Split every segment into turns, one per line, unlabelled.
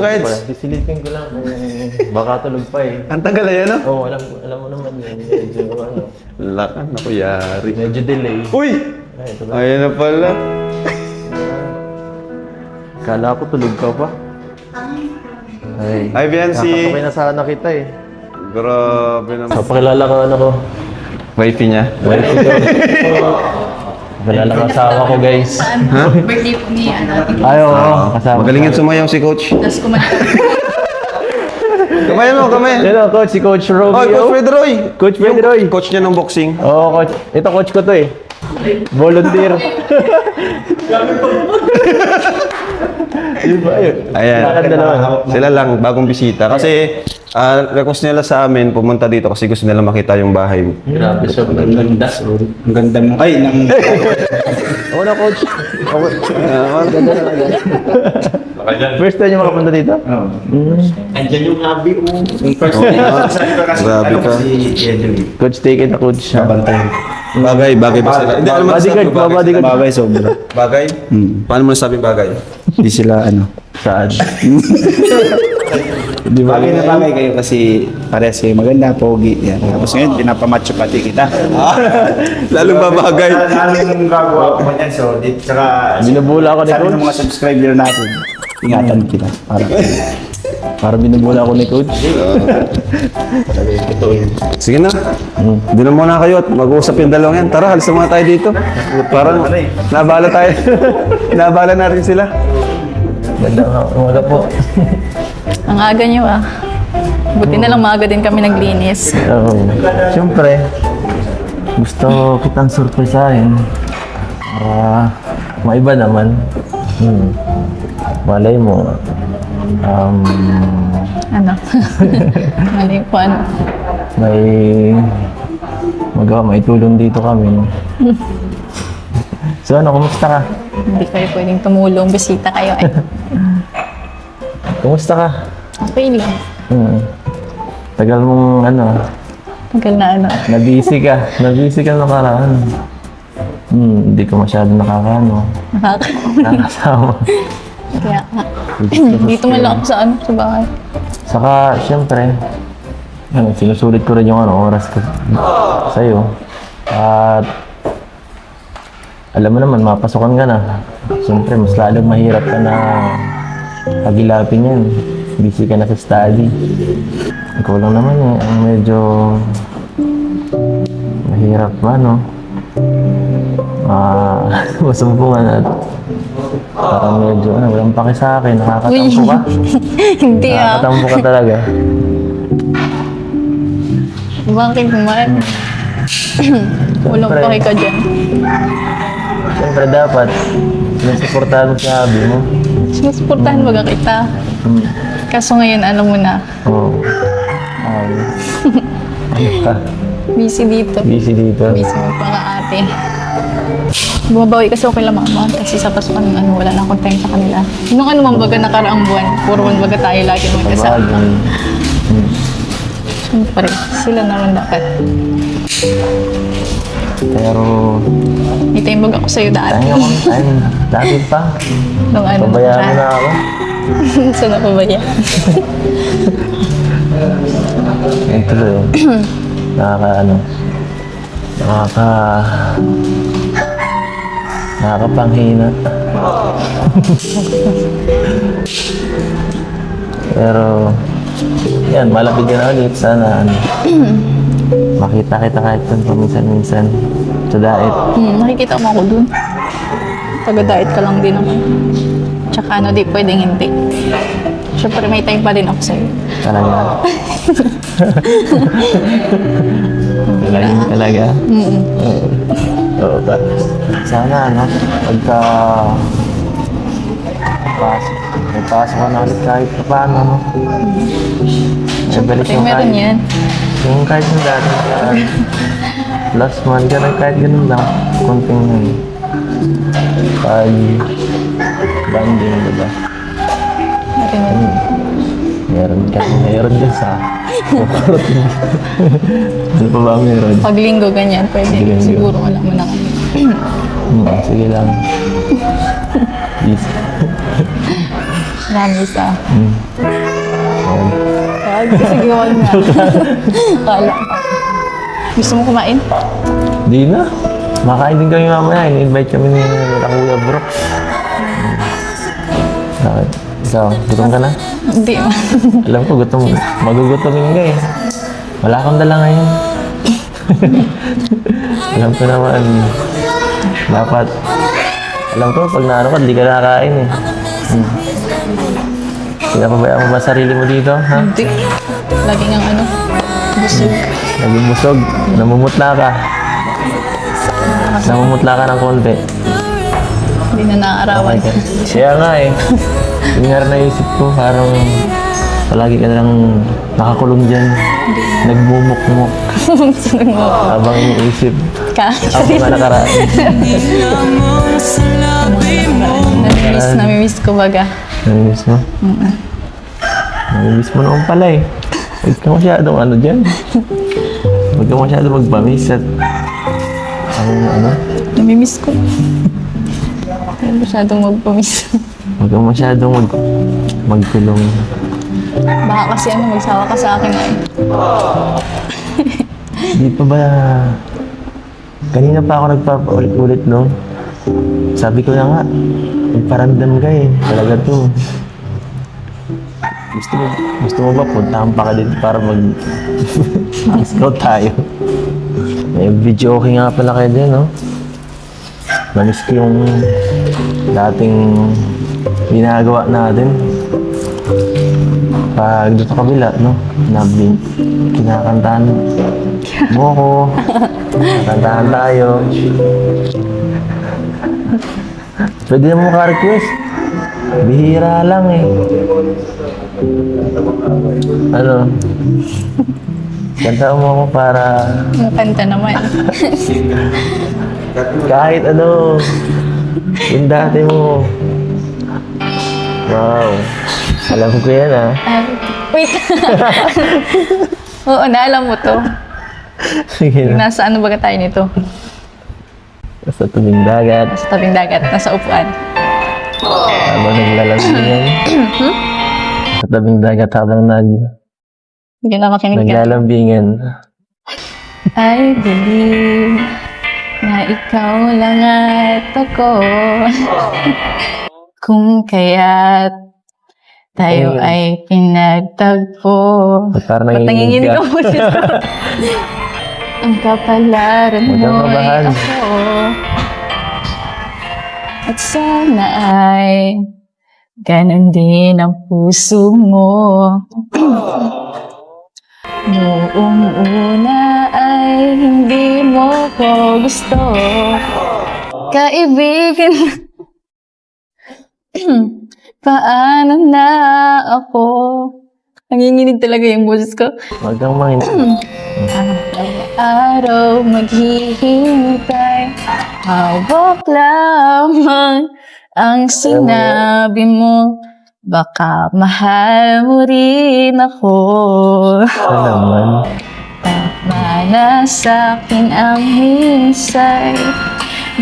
Keds?
Sisilipin ko lang. Baka tulog pa eh.
Ang tagal na yan, no?
Oo, alam mo naman yun. Medyo ano.
Lakan, ako yari.
Medyo delay.
Uy!
Ay, ito ba?
Ayan na pala.
Kala ko tulog ka pa. Ay,
Hi, Biancy.
nakakapay na sana kita eh.
Grabe naman.
Papakilala ka ano ko.
Wifey niya.
Wife ko. Pakilala ka asawa ko guys.
Birthday po ni
Ay, oo. Kasama.
Magaling yan sumayaw si Coach.
Tapos kumanta.
Kamay mo, kamay.
Hello, coach. Si Coach Romeo.
Oh, Coach Pedroy.
Coach Pedroy.
Coach niya ng boxing.
Oo, coach. Ito, coach ko to eh. Volunteer. Di ba yun?
Ayan.
Lakad na naman.
Sila lang, bagong bisita. Kasi request nila sa amin pumunta dito kasi gusto nila makita yung bahay.
Grabe, so ganda.
Ang ganda mo. Ay, nang...
Ako na, coach. Ako. Ganda na, ganda. First time yung makapunta dito?
Oo.
Andyan yung hobby mo.
Yung first
Grabe ka.
Coach, take it na, coach.
Nabantayan.
Bagay ba sila? Hindi, ano man
Bodyguard,
sabi,
bodyguard.
Bagay sobra.
Bagay? Paano mo nasabi bagay?
Hindi sila ano.
Saan? Di ba?
Bagay na bagay kayo kasi parehas kayo maganda, pogi. Yan. Tapos ngayon, pinapamacho pati kita.
Lalong ba bagay?
Anong gagawa ko niyan? So, tsaka...
Binubula ako ni
Sabi
coach.
ng mga subscriber natin, ingatan kita.
Para binubula ako ni coach.
Sige na. Doon na muna kayo at mag-uusap yung dalawang yan. Tara, halis na muna tayo dito. Parang nabala tayo. Nabala natin sila.
Ganda nga. Umaga po.
Ang aga niyo ah. Buti na lang maaga din kami naglinis.
Siyempre, gusto kitang surprisahin. Para maiba naman. Malay mo.
Ano? Mali po ano.
May tulong dito kami. So ano, kumusta ka?
Hindi kayo pwedeng tumulong. Bisita kayo eh.
Kumusta ka?
Okay lang.
Tagal mong
Tagal na ano.
na-busy ka nakaraan. Hindi ko masyado nakakasama.
Kaya nga. Dito man lang ako sa ano, sa bahay.
Saka, syempre, sinusulit ko rin yung oras ko sa'yo. At, alam mo naman, mapasukan ka na. Siyempre, mas lalong mahirap ka na pagilapin yan. Busy ka na sa study. Ikaw lang naman ang medyo mahirap masumpungan at parang medyo walang paki sa akin. Nakakatampo ka.
Hindi ah.
Nakakatampo ka talaga.
Bakit naman? Walang
Siyempre.
paki ka dyan.
Siyempre dapat sinusuportahan mo sa hobby mo.
Sinusuportahan baga kita. Kaso ngayon, alam mo na,
Oo. Ano ka?
busy dito.
Busy dito.
Busy mo pa nga ate. Bumabawi kasi ako kay mama kasi sa pasukan wala na akong time sa kanila. Nung man baga nakaraang buwan, puro man baga tayo lagi magkasama.
Sabagay.
Siyempre, sila naman dapat.
Pero,
May time baga ako sa'yo dati.
tayo naman, dati pa.
Nung ano,
Pabayaan mo na ako.
Saan na pabaya?
Yan tuloy. Nakakapanghina. Pero, yan, malapit ka na ulit. Sana, makita kita kahit paminsan-minsan sa diet.
Nakikita mo ako dun. Taga-diet ka lang din naman. Tsaka di pwedeng hindi. Siyempre may time pa din ako sa'yo.
Talaga. Talaga. Oo ba? Sana pagka may pasok ka na ulit kahit pa paano, May balik
Siyempre
yung
meron
kahit.
yan.
Yung kahit yung dati last month, kahit ganun lang, konting pag-banding, diba?
Meron yan.
Meron ka sa ano pa ba meron?
Pag linggo ganyan, pwede.
Linggo.
Siguro wala mo na kami.
Sige lang. Easy.
Promise ah.
Ayan.
Ay, sige, wag na. Kala. Gusto mo kumain?
Di na. Makain din kami mamaya. In-invite kami ni Kuya Brooks. Bakit? Ikaw, gutom ka na?
Hindi.
Alam ko, magugutomin ka eh. Wala akong dala ngayon. Alam ko naman, dapat, alam ko, pag naano ka, di ka nakakain eh. Pinapabayaan mo ba sarili mo dito, ha?
Hindi. Lagi ngang ano, busog.
Naging busog, namumutla ka. Namumutla ka ng konti.
Hindi na naaarawan.
Kaya nga eh. Yung nga rin naisip ko, parang palagi ka lang nakakulong dyan. Nagmumukmuk habang iniisip. Ako nga nakaraan.
Namimiss ko baga.
Namimiss mo? Namimiss mo noon pala eh. Huwag ka masyadong ano dyan. Huwag ka masyadong magpamiss at ang ano.
Namimiss ko. Hindi masyadong magpamiss.
Huwag ka masyadong magkulong.
Baka kasi ano, magsawa ka sa akin ay.
Di pa ba... Kanina pa ako nagpapaulit-ulit, no? Sabi ko na nga, magparamdam ka eh. Talaga to. Gusto mo ba puntahan pa ka dito para mag-scout tayo? May video okay nga pala kayo din, no? Namiss ko yung dating ginagawa natin. Pag doon sa kabila, no? Kinakantahan mo ko. Kantahan tayo. Pwede na mo ka-request. Bihira lang eh. Ano? Kanta mo ako para...
Ang kanta naman.
Kahit ano. Yung dati mo. Wow. Alam ko yan ah.
Wait. Oo, naalam mo to.
Sige na.
Nasa ano baga tayo nito?
Sa tuming dagat.
Nasa tabing dagat, nasa upuan.
Habang naglalambingan. Sa tabing dagat habang
Hindi na makinig ka.
naglalambingan.
I believe na ikaw lang at ako. Kung kaya't tayo ay pinagtagpo.
Parang
Ba't nanginginig
ka.
ang boses ko? Ang kapalaran
Huwag kang
mo'y
kabahan.
ako. At sana ay ganun din ang puso mo. Noong una ay hindi mo ko gusto. Kaibigan, paano na ako? Nanginginig talaga yung boses ko.
Huwag kang manginig.
Araw maghihintay, hawak lamang ang sinabi mo. Baka mahal mo rin ako.
Ano naman?
Tama na sa'kin ang hinsay,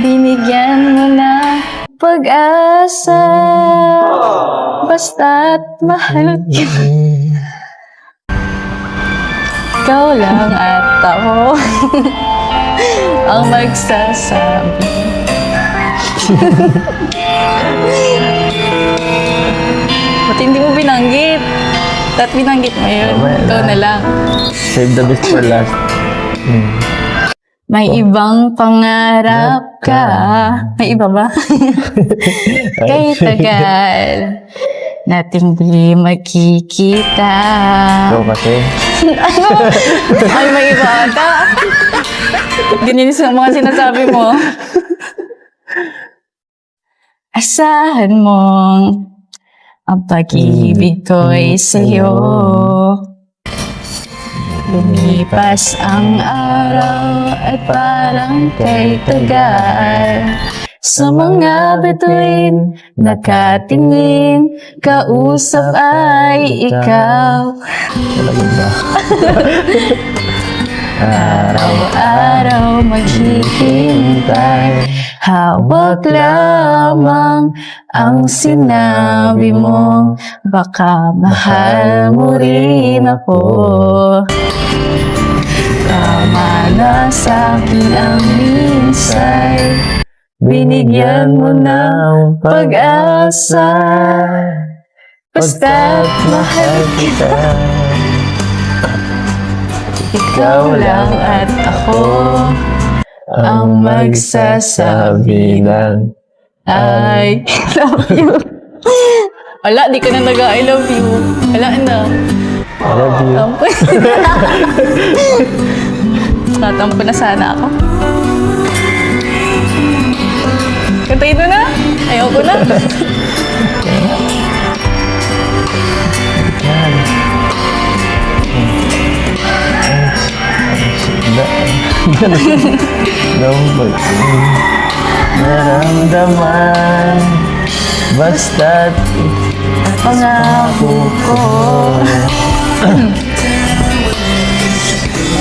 binigyan mo na pag-asa. Basta't mahal kita. Ikaw lang at ako ang magsasabi. Ba't hindi mo binanggit? Ba't binanggit mo yun?
Mamaya
Ikaw
na.
na lang.
Save the best for last.
May ibang pangarap ka. May iba ba? Kay tagal nating di magkikita.
Ikaw kasi.
Ano? Ay, may iba ata. Ganyan yung mga sinasabi mo. Asahan mong ang pag-ibig ko'y sa'yo. Lumipas ang araw at parang kay tagal. Sa mga bituin, nakatingin, kausap ay ikaw.
Talaga ba?
Araw-araw maghihintay. Hawak lamang ang sinabi mo. Baka mahal mo rin ako. Tama na sa'kin ang minsay. Binigyan mo ng pag-asa. Basta't mahal kita. Ikaw lang at ako ang magsasabi ng I love you. Wala, di ka na nag-I love you. Wala na.
I love you.
Tatampo na sana ako. Kantayin mo na. Ayaw ko na.
Naramdaman basta't
Pangako ko.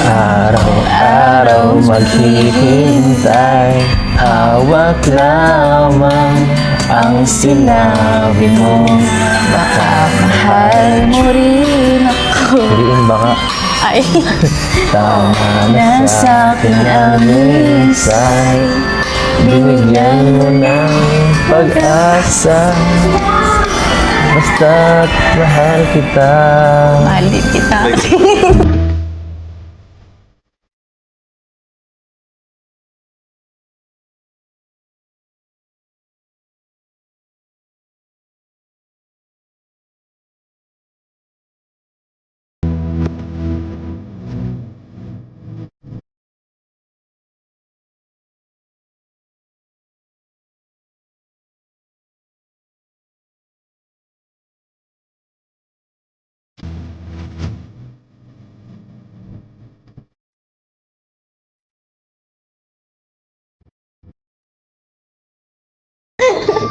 araw-araw maghihintay. Hawak lamang ang sinabi mo.
Baka mahal mo rin ako.
Piliin baka
Ay,
tama na
nasa akin ang
minsay. Binigyan mo ng pag-asa. Basta't mahal kita.
mahal din kita.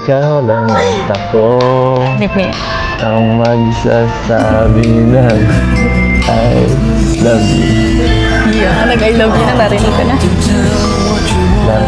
Ikaw lang at ako
Lipi.
ang magsasabi ng I love you.
Yeah, nag-I love you na, narinig ko na.
Lang